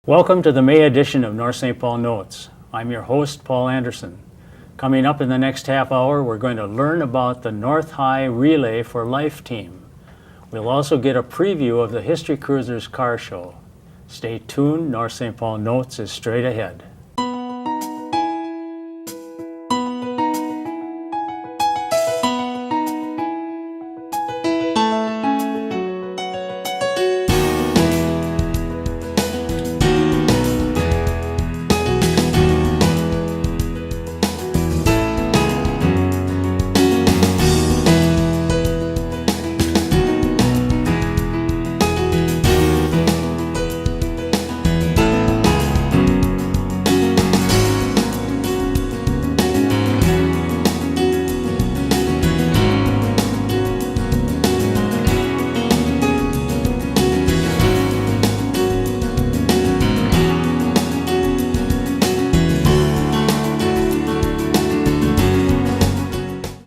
Welcome to the May edition of North St. Paul Notes. I'm your host, Paul Anderson. Coming up in the next half hour, we're going to learn about the North High Relay for Life team. We'll also get a preview of the History Cruisers car show. Stay tuned, North St. Paul Notes is straight ahead.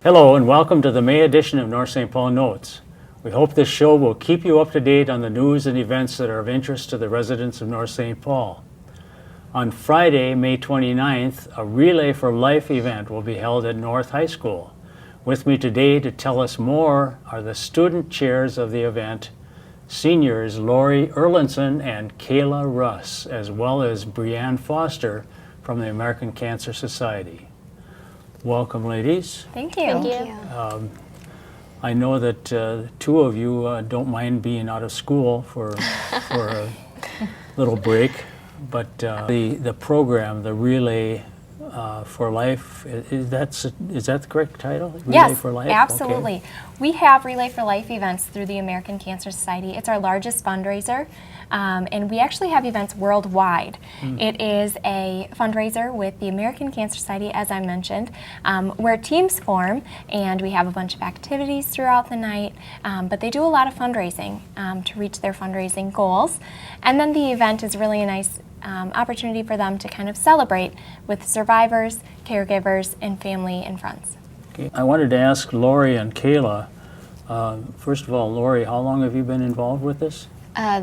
Hello and welcome to the May edition of North St. Paul Notes. We hope this show will keep you up to date on the news and events that are of interest to the residents of North St. Paul. On Friday, May 29th, a Relay for Life event will be held at North High School. With me today to tell us more are the student chairs of the event, seniors Lori Erlinson and Kayla Russ, as well as Brianne Foster from the American Cancer Society. Welcome, ladies. Thank you. Thank you. I know that two of you don't mind being out of school for a little break, but the program, the Relay for Life, is that the correct title? Relay Yes, for Life? absolutely. Okay. We have Relay for Life events through the American Cancer Society. It's our largest fundraiser, and we actually have events worldwide. It is a fundraiser with the American Cancer Society, as I mentioned, where teams form, and we have a bunch of activities throughout the night, but they do a lot of fundraising to reach their fundraising goals. And then the event is really a nice opportunity for them to kind of celebrate with survivors, caregivers, and family and friends. Okay. I wanted to ask Lori and Kayla, first of all, Lori, how long have you been involved with this?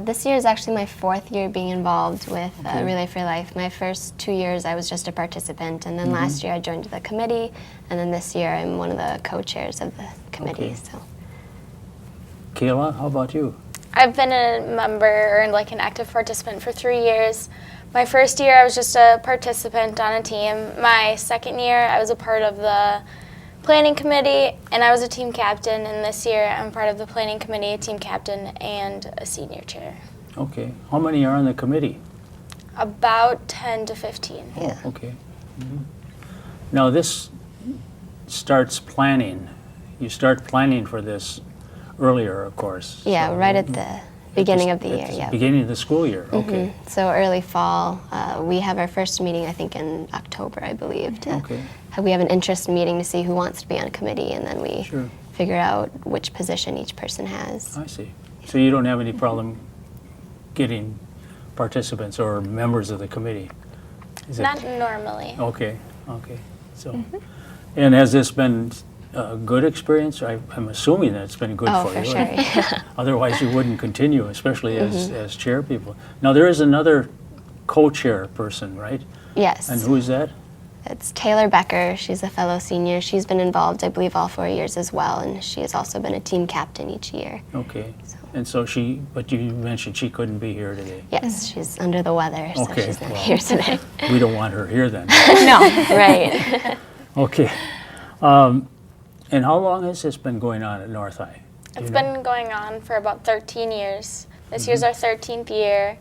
This year is actually my fourth year being involved with Okay. Relay for Life. My first 2 years I was just a participant, and then last year I joined the committee, and then this year I'm one of the co-chairs of the committee. Okay. So. Kayla, how about you? I've been a member or like an active participant for 3 years. My first year I was just a participant on a team. My second year I was a part of the planning committee and I was a team captain, and this year I'm part of the planning committee, a team captain, and a senior chair. Okay. How many are on the committee? About 10 to 15. Yeah. Okay. Now this starts planning. You start planning for this earlier, of course. Yeah, So right at the beginning of the at year, the yeah. Beginning of the school year, okay. So early fall, we have our first meeting I think in October, I believe. Okay. We have an interest meeting to see who wants to be on a committee, and then we Sure. figure out which position each person has. I see. So you don't have any problem getting participants or members of the committee? Is it- Not normally. Okay, okay. So, and has this been a good experience? I'm assuming that it's been good Oh, for for you. sure. Yeah. Otherwise, you wouldn't continue, especially as chair people. Now, there is another co-chair person, right? Yes. And who is that? It's Taylor Becker. She's a fellow senior. She's been involved, I believe, all 4 years as well, and she has also been a team captain each year. Okay. And so but you mentioned she couldn't be here today. Yes, she's under the weather, so Okay, she's not well. here today. We don't want her here then. No. Right. Okay. And how long has this been going on at North High? Do It's you know? been going on for about 13 years. This year's our 13th year,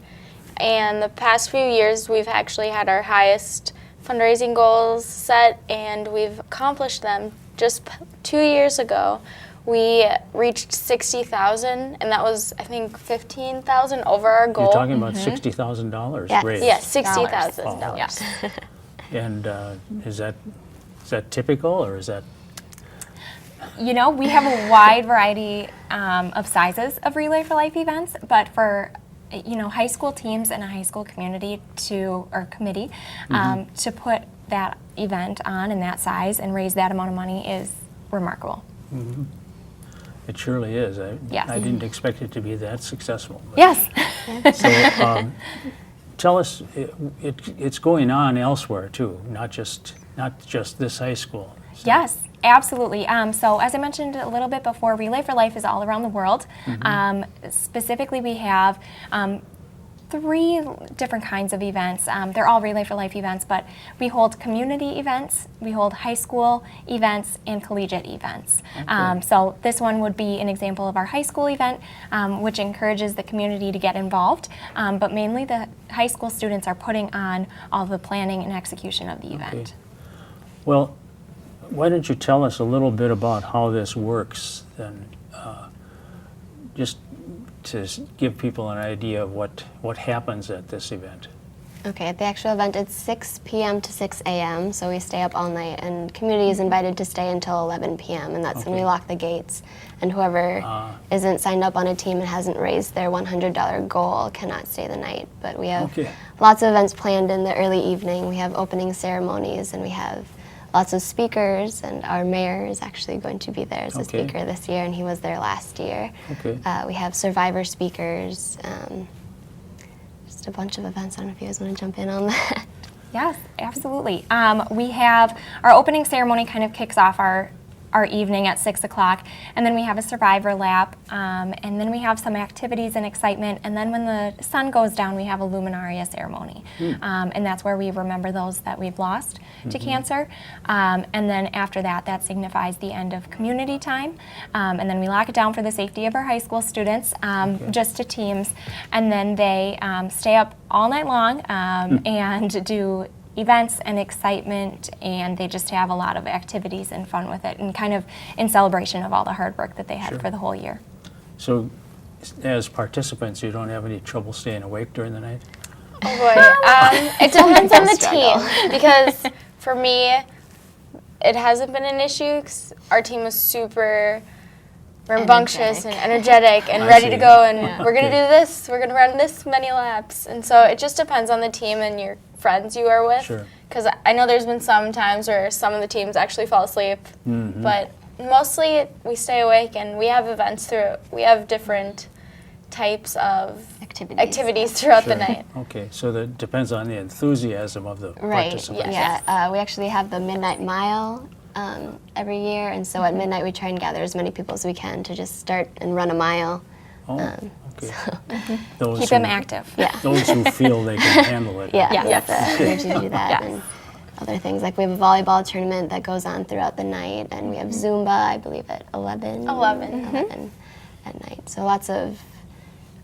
and the past few years we've actually had our highest fundraising goals set, and we've accomplished them. Just 2 years ago, we reached 60,000, and that was, I think, 15,000 over our goal. You're talking about $60,000 Yes. raised. Yes, $60,000. Wow. Yes. And is that typical, or is that? You know, we have a wide variety of sizes of Relay for Life events, but for high school teams and a high school community committee to put that event on in that size and raise that amount of money is remarkable. Mm-hmm. It surely is. Yes. I didn't expect it to be that successful. Yes. So tell us, it's going on elsewhere too, not just this high school. So- Yes, absolutely. So as I mentioned a little bit before, Relay for Life is all around the world. Specifically, we have 3 different kinds of events. They're all Relay for Life events, but we hold community events, we hold high school events, and collegiate events. Okay. So this one would be an example of our high school event, which encourages the community to get involved, but mainly the high school students are putting on all the planning and execution of the event. Okay. Well, why don't you tell us a little bit about how this works, then, just to give people an idea of what happens at this event. Okay, at the actual event, it's 6 p.m. to 6 a.m., so we stay up all night, and community is invited to stay until 11 p.m., and that's when we Okay. lock the gates. And whoever isn't signed up on a team and hasn't raised their $100 goal cannot stay the night. But we have Okay. lots of events planned in the early evening. We have opening ceremonies, and we have lots of speakers, and our mayor is actually going to be there as a Okay. speaker this year, and he was there last year. Okay. We have survivor speakers, just a bunch of events. I don't know if you guys want to jump in on that. Yes, absolutely. We have our opening ceremony kind of kicks off our evening at 6 o'clock, and then we have a survivor lap, and then we have some activities and excitement, and then when the sun goes down, we have a luminaria ceremony, and that's where we remember those that we've lost to cancer, and then after that, that signifies the end of community time, and then we lock it down for the safety of our high school students, just to teams, and then they stay up all night long and do events and excitement, and they just have a lot of activities and fun with it, and kind of in celebration of all the hard work that they had Sure. for the whole year. So, as participants, you don't have any trouble staying awake during the night? Oh boy. It depends on the team because for me, it hasn't been an issue 'cause our team was super rambunctious and energetic and I ready see. to go, and Yeah. we're going to Okay. do this, we're going to run this many laps. And so it just depends on the team and your friends you are with. Sure. Because I know there's been some times where some of the teams actually fall asleep, but mostly we stay awake, and we have events we have different types of activities throughout the Sure. night. Okay, so that depends on the enthusiasm of the Right. participants. Yeah. We actually have the Midnight Mile every year, and so at midnight we try and gather as many people as we can to just start and run a mile. Oh, okay. Those Keep them who- active. Yeah. Those who feel they can handle it. Yeah, Yes. we have the energy to do that. Yes. And other things, like we have a volleyball tournament that goes on throughout the night, and we have Zumba, I believe, at 11. 11 at night. So lots of,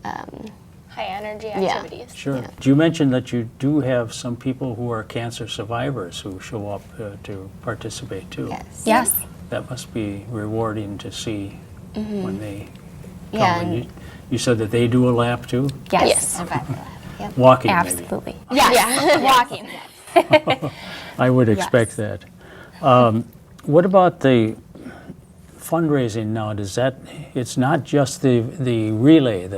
High energy Yeah. activities. Sure. Yeah. Do you mention that you do have some people who are cancer survivors who show up to participate too? yes. Yes. That must be rewarding to see when they come. Yeah, And and you said that they do a lap too? Yes. Survivor Lab. Yep. Walking, maybe. Absolutely. Yes. Walking. I would expect that. What about the fundraising now? It's not just the relay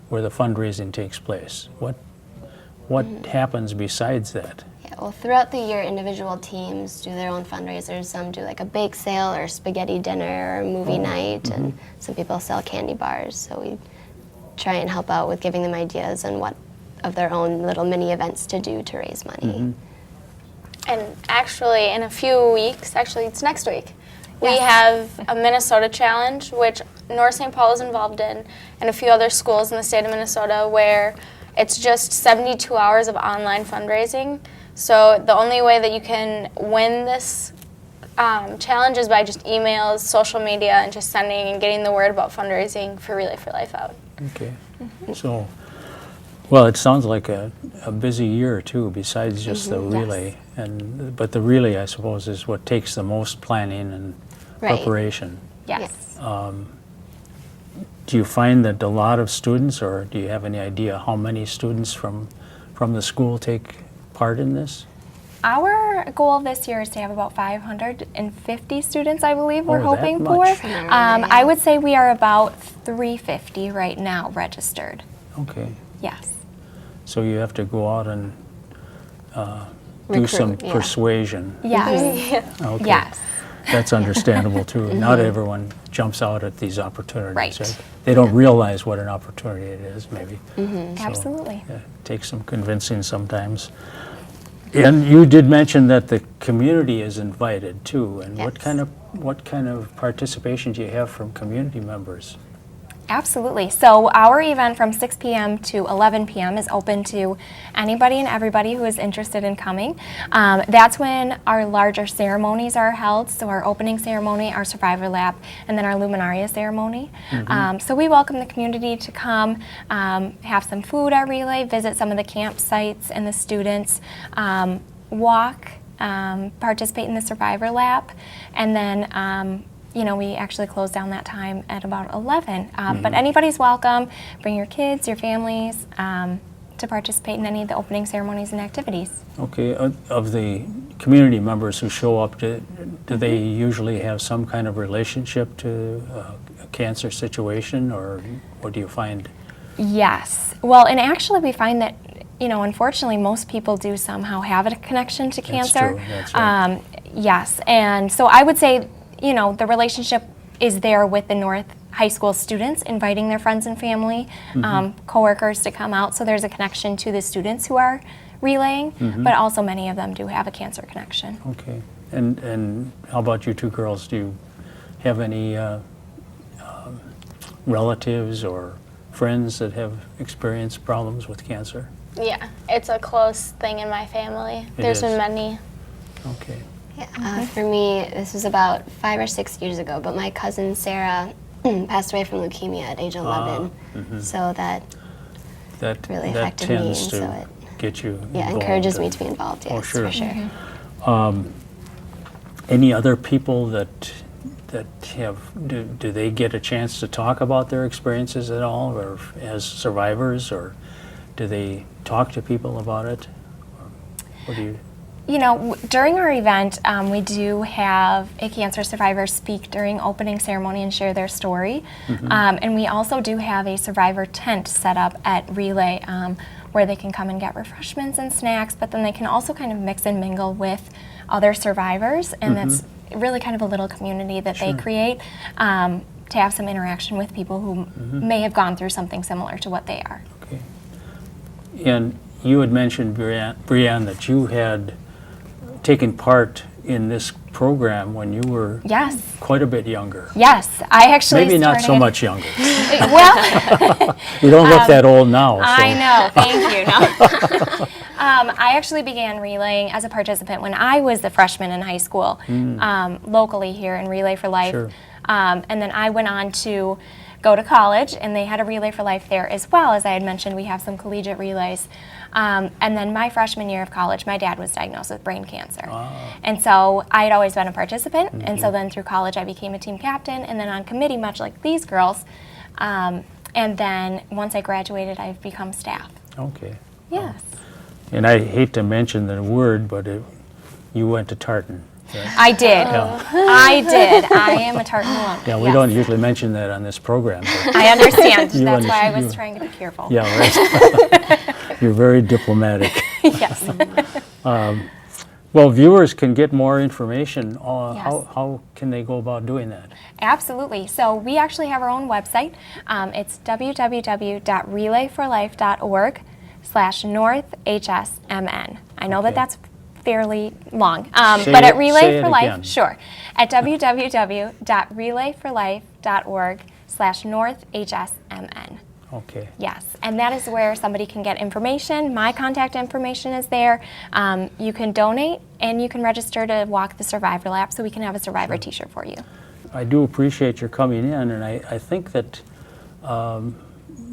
where the fundraising takes place. What happens besides that? Yeah, well, throughout the year, individual teams do their own fundraisers. Some do like a bake sale or spaghetti dinner or movie night, and some people sell candy bars. So we try and help out with giving them ideas on what of their own little mini events to do to raise money. And actually, in a few weeks, actually, it's next week, we have a Minnesota Challenge, which North St. Paul is involved in, and a few other schools in the state of Minnesota, where it's just 72 hours of online fundraising. So the only way that you can win this challenge is by just emails, social media, and just sending and getting the word about fundraising for Relay for Life out. Okay. So, well, it sounds like a busy year too, besides just the relay. But the relay, I suppose, is what takes the most planning and Right. preparation. Yes. Do you find that a lot of students, or do you have any idea how many students from the school take part in this? Our goal this year is to have about 550 students, I believe we're Oh, that hoping much. for. Yeah. I would say we are about 350 right now registered. Okay. Yes. So you have to go out and do some Recruit, yeah. persuasion. Yes. Okay. Yes. that's understandable too. Not everyone jumps out at these opportunities. Right. They don't realize what an opportunity it is, maybe. So, Absolutely. yeah, it takes some convincing sometimes. And you did mention that the community is invited too. And what Yes. kind of participation do you have from community members? Absolutely. So our event from 6 p.m. to 11 p.m. is open to anybody and everybody who is interested in coming. That's when our larger ceremonies are held. So our opening ceremony, our Survivor Lap, and then our Luminaria ceremony. So we welcome the community to come, have some food at Relay, visit some of the campsites and the students, walk, participate in the Survivor Lap, and then we actually close down that time at about 11. But anybody's welcome. Bring your kids, your families to participate in any of the opening ceremonies and activities. Okay, of the community members who show up, do they usually have some kind of relationship to a cancer situation, or what do you find? Yes. Well, and actually we find that, unfortunately, most people do somehow have a connection to cancer. True, that's right. Yes. And so I would say, the relationship is there with the North High School students, inviting their friends and family, coworkers to come out. So there's a connection to the students who are relaying, but also many of them do have a cancer connection. Okay. And how about you two girls? Do you have any relatives or friends that have experienced problems with cancer? Yeah, it's a close thing in my family. There's is. been many. Okay. Yeah, for me, this was about 5 or 6 years ago, but my cousin Sarah passed away from leukemia at age 11. So that really That affected me, tends and to so it get you involved. encourages me to be involved, yes, Oh, sure. for sure. Any other people that have, do they get a chance to talk about their experiences at all, or as survivors, or do they talk to people about it? Or what do you? During our event, we do have a cancer survivor speak during opening ceremony and share their story. And we also do have a survivor tent set up at Relay where they can come and get refreshments and snacks, but then they can also kind of mix and mingle with other survivors. And that's really kind of a little community that they create to have some interaction with people who may have gone through something similar to what they are. Okay. And you had mentioned, Brianne, that you had taken part in this program when you were Yes. quite a bit younger. Yes, I actually Maybe not so started- much younger. Well, You don't look that old now. So. I know, thank you. No. I actually began relaying as a participant when I was a freshman in high school, locally here in Relay for Life. Sure. And then I went on to go to college, and they had a Relay for Life there as well. As I had mentioned, we have some collegiate relays. And then my freshman year of college, my dad was diagnosed with brain cancer. And so I had always been a participant, and so then through college I became a team captain, and then on committee, much like these girls. And then once I graduated, I've become staff. Okay. Yes. And I hate to mention the word, but you went to Tartan. Right? I did. I did. I am a Tartan alum. Yeah, we Yes. don't usually mention that on this program. But I understand. You That's why I understand. was trying to be careful. yeah, right. You're very diplomatic. Yes. Well, viewers can get more information. Yes. How can they go about doing that? Absolutely. So we actually have our own website. It's www.relayforlife.org/NorthHSMN. I know Okay. that that's fairly long, Say but it- at Relay say it for Life, again. sure, at www.relayforlife.org/NorthHSMN. Okay. Yes, and that is where somebody can get information. My contact information is there. You can donate, and you can register to walk the Survivor Lap, so we can have a Survivor T-shirt for you. I do appreciate your coming in, and I think that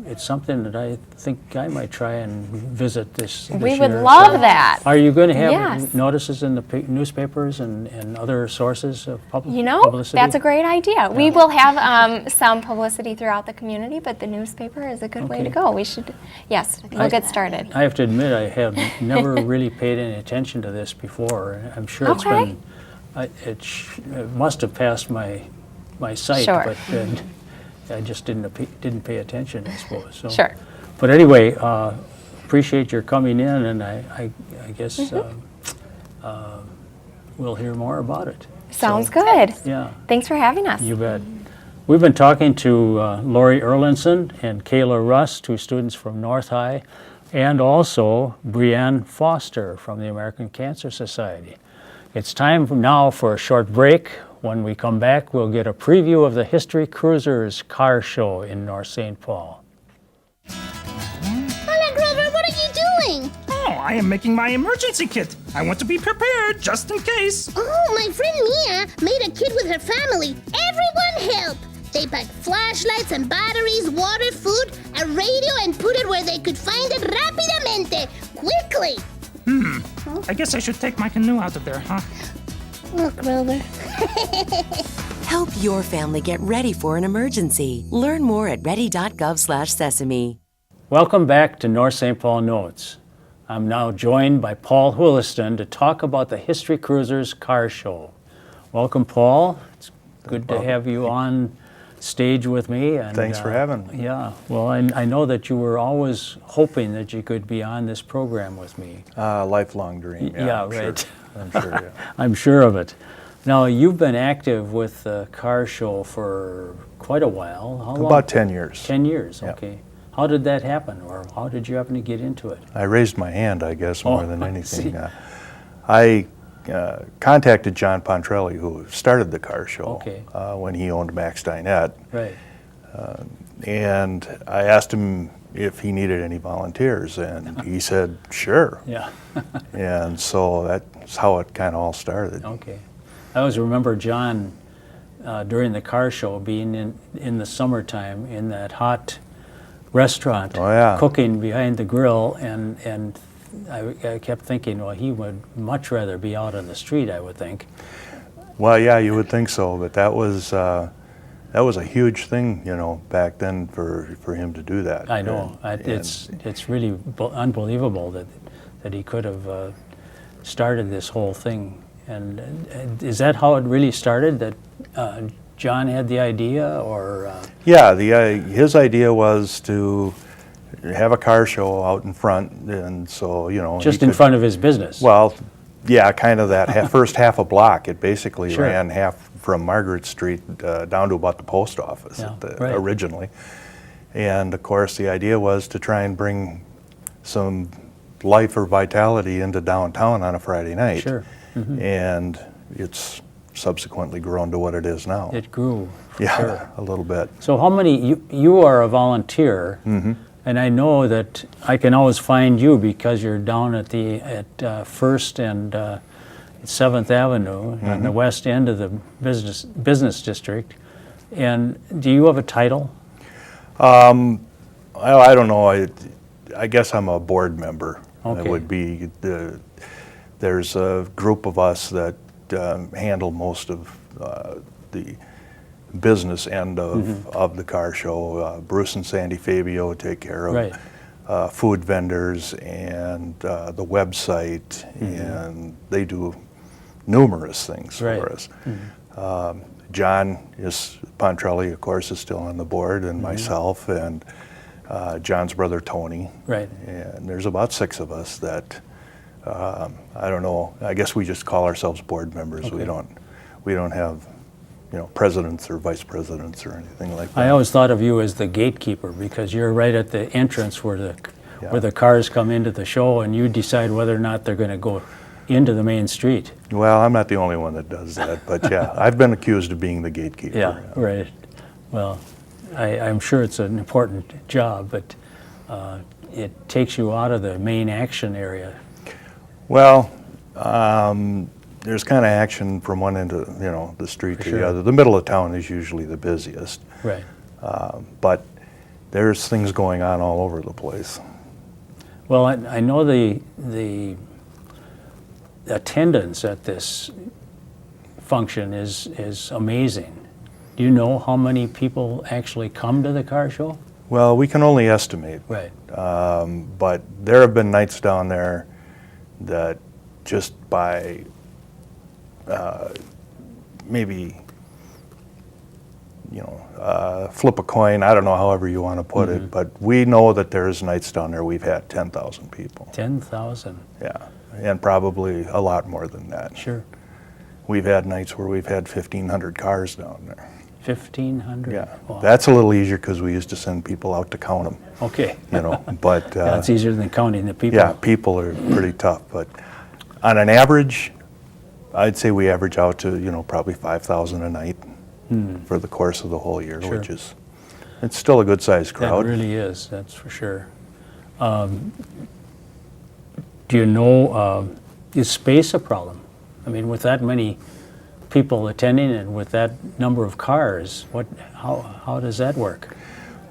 it's something that I think I might try and visit this We year. would love So that. Are you going to have Yes. notices in the newspapers and other sources of publicity? That's a great idea. We will have some publicity throughout the community, but the newspaper is a good way to Okay. go. We should, yes, we'll get started. I have to admit, I have never really paid any attention to this before. I'm sure it's Okay. been, it must have passed my sight, Sure. but I just didn't pay attention, I suppose. So. Sure. But anyway, appreciate your coming in, and I guess we'll hear more about it. Sounds So, good. Yeah, Thanks for having us. you bet. We've been talking to Lori Erlinson and Kayla Russ, two students from North High, and also Brianne Foster from the American Cancer Society. It's time now for a short break. When we come back, we'll get a preview of the History Cruisers car show in North St. Paul. Hola, Grover, what are you doing? Oh, I am making my emergency kit. I want to be prepared just in case. Oh, my friend Mia made a kit with her family. Everyone help! They packed flashlights and batteries, water, food, a radio, and put it where they could find it rapidamente, quickly. I guess I should take my canoe out of there, huh? Look, Grover. Help your family get ready for an emergency. Learn more at ready.gov/sesame. Welcome back to North St. Paul Notes. I'm now joined by Paul Williston to talk about the History Cruisers car show. Welcome, Paul. It's good to have you on stage with me. And, Thanks for having me. Yeah, well, I know that you were always hoping that you could be on this program with me. Lifelong dream. Yeah, I'm right. Sure. I'm sure, yeah. I'm sure of it. Now, you've been active with the car show for quite a while. How long? About 10 years. 10 years, Yeah. okay. How did that happen, or how did you happen to get into it? I raised my hand, I guess, more Oh, than I anything. see. I contacted John Pontrelli, who started the car show, Okay. when he owned Max Dinette, Right. and I asked him if he needed any volunteers, and he said, sure. Yeah. And so that's how it kind of all started. Okay. I always remember John during the car show being in the summertime in that hot restaurant, Oh, yeah. cooking behind the grill, and I kept thinking, well, he would much rather be out on the street, I would think. Well, yeah, you would think so, but that was a huge thing, back then for him to do that. I know. And- It's really unbelievable that he could have started this whole thing. And is that how it really started? That John had the idea, or Yeah, his idea was to have a car show out in front, and so just he in could- front of his business? Well, yeah, kind of that first half a block. It basically Sure. ran half from Margaret Street down to about the post office Yeah, right. originally, and of course the idea was to try and bring some life or vitality into downtown on a Friday night. Sure. And it's subsequently grown to what it is now. It grew. For yeah, sure. a little bit. So how many, you are a volunteer, and I know that I can always find you because you're down at First and 7th Avenue on the west end of the business district. And do you have a title? Well, I don't know. I guess I'm a board member. Okay. It would be there's a group of us that handle most of the business end of the car show. Bruce and Sandy Fabio take care of Right. food vendors and the website, and they do numerous things Right. for us. John Pontrelli, of course, is still on the board, and myself, and John's brother Tony. Right. And there's about 6 of us that, I don't know, I guess we just call ourselves board members. Okay. We don't have, presidents or vice presidents or anything like that. I always thought of you as the gatekeeper because you're right at the entrance where the cars come into the show, and you decide whether or not they're going to go into the main street. Well, I'm not the only one that does that, but yeah, I've been accused of being the gatekeeper. Yeah, right. Well, I'm sure it's an important job, but it takes you out of the main action area. Well, there's kind of action from one end of the street to Sure. the other. The middle of town is usually the busiest, Right. but there's things going on all over the place. Well, I know the attendance at this function is amazing. Do you know how many people actually come to the car show? Well, we can only estimate, Right. but there have been nights down there that just by maybe flip a coin, I don't know, however you want to put it, but we know that there's nights down there we've had 10,000 people. 10,000. Yeah, and probably a lot more than that. Sure. We've had nights where we've had 1,500 cars down there. 1,500? Yeah, Wow. that's a little easier because we used to send people out to count them, Okay. you know, but That's easier than counting the people. yeah, people are pretty tough, but on an average, I'd say we average out to, you know, probably 5,000 a night for the course of the whole year, Sure. which is, it's still a good-sized That crowd. really is, that's for sure. Do you know, is space a problem? I mean, with that many people attending and with that number of cars, how does that work?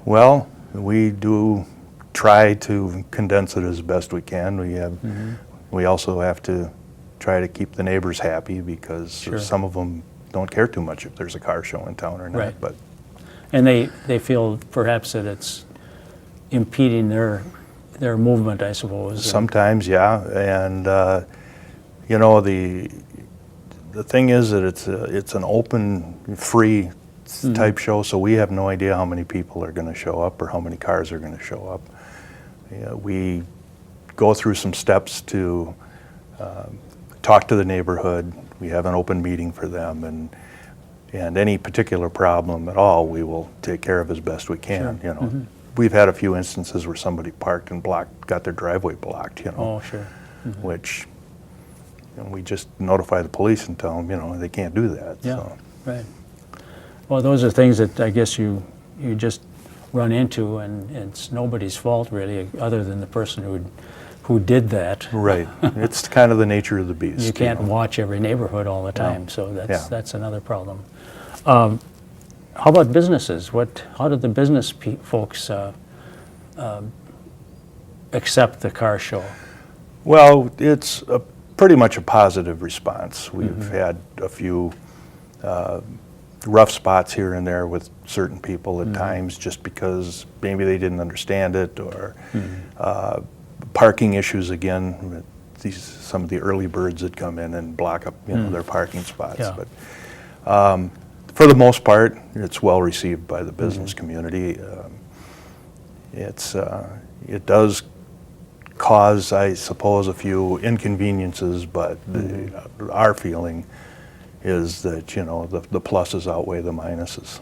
Well, we do try to condense it as best we can. We also have to try to keep the neighbors happy because Sure. some of them don't care too much if there's a car show in town or not. Right. But And they feel perhaps that it's impeding their movement, I suppose. sometimes, yeah, and you know, the thing is that it's an open, free type show, so we have no idea how many people are going to show up or how many cars are going to show up. Yeah, we go through some steps to talk to the neighborhood. We have an open meeting for them, and any particular problem at all, we will take care of as best we can. Sure. You know, we've had a few instances where somebody parked and got their driveway blocked. You know, Oh, sure. which, you know, we just notify the police and tell them, you know, they can't do that. Yeah, So. right. Well, those are things that I guess you just run into, and it's nobody's fault really, other than the person who did that. Right. It's kind of the nature of the beast. You can't know. watch every neighborhood all the time, so Yeah. that's another problem. How about businesses? How did the business folks accept the car show? Well, it's pretty much a positive response. We've had a few rough spots here and there with certain people at times just because maybe they didn't understand it, or parking issues again. With some of the early birds that come in and block up, you know, their parking spots. Yeah. But for the most part, it's well received by the business community. It does cause, I suppose, a few inconveniences, but our feeling is that, you know, the pluses outweigh the minuses.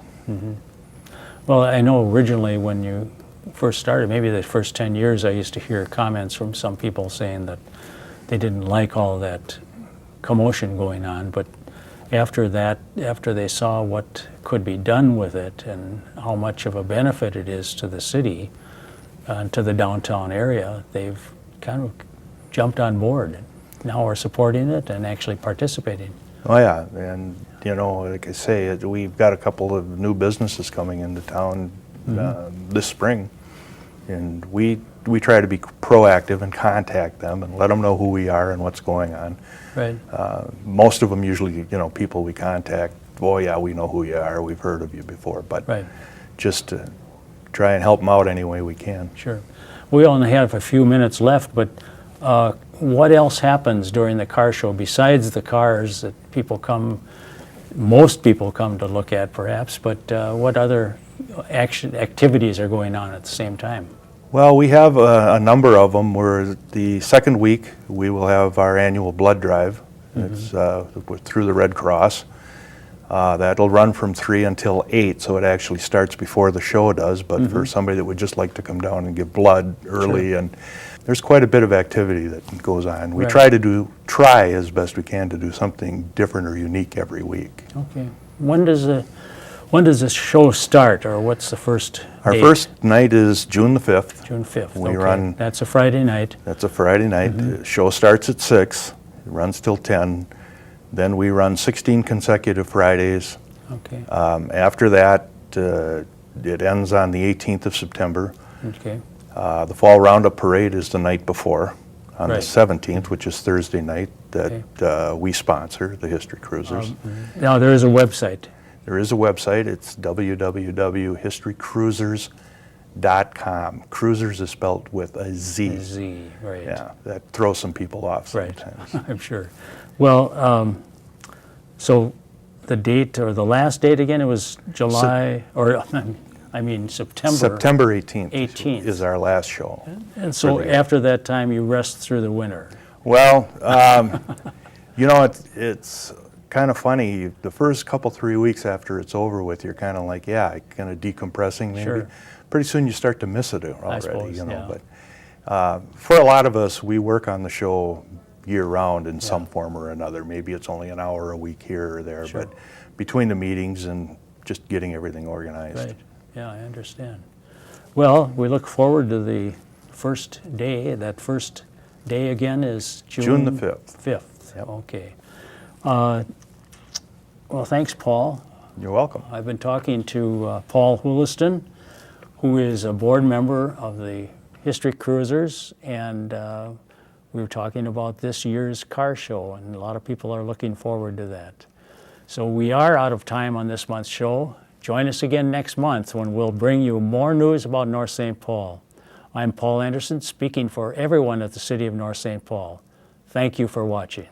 Well, I know originally when you first started, maybe the first 10 years, I used to hear comments from some people saying that they didn't like all that commotion going on, but after that, after they saw what could be done with it and how much of a benefit it is to the city and to the downtown area, they've kind of jumped on board. Now we're supporting it and actually participating. Oh yeah, and you know, like I say, we've got a couple of new businesses coming into town this spring, and we try to be proactive and contact them and let them know who we are and what's going on. Right. Most of them usually, you know, people we contact, oh yeah, we know who you are, we've heard of you before, but Right. just to try and help them out any way we can. Sure. We only have a few minutes left, but what else happens during the car show besides the cars that most people come to look at perhaps, but what other activities are going on at the same time? Well, we have a number of them. Where the second week we will have our annual blood drive. It's through the Red Cross. That'll run from 3 until 8, so it actually starts before the show does, but for somebody that would just like to come down and give blood early, and there's quite a bit of activity that goes on. We Right. try as best we can to do something different or unique every week. Okay. When does the show start, or what's the first Our date? first night is June the 5th. June 5th. we okay. run- That's a Friday night. That's a Friday night. The show starts at 6, it runs till 10. Then we run 16 consecutive Fridays. Okay. After that, it ends on the 18th of September. Okay. The Fall Roundup Parade is the night before, on the Right. 17th, which is Thursday night, that we sponsor, the History Cruisers. Now there is a website. There is a website. It's www.historycruisers.com. Cruisers is spelled with a Z. Z. Right. Yeah, that throws some people off Right. sometimes. I'm sure. Well, so the date or the last date again, it was July, or I mean September. September 18th 18th. is our last show. And so for the- after that time, you rest through the winter. Well, you know, it's kind of funny. The first couple, 3 weeks after it's over with, you're kind of like, yeah, kind of decompressing maybe. Sure. Pretty soon you start to miss it already, suppose, you know. yeah. But for a lot of us, we work on the show year-round in some form or another. Maybe it's only an hour a week here or there, Sure. but between the meetings and just getting everything organized. Right. Yeah, I understand. Well, we look forward to the first day. That first day again is June the 5th. 5th. Yep. Okay. Well, thanks, Paul. You're welcome. I've been talking to Paul Huliston, who is a board member of the History Cruisers, and we were talking about this year's car show, and a lot of people are looking forward to that. So we are out of time on this month's show. Join us again next month when we'll bring you more news about North St. Paul. I'm Paul Anderson, speaking for everyone at the City of North St. Paul. Thank you for watching.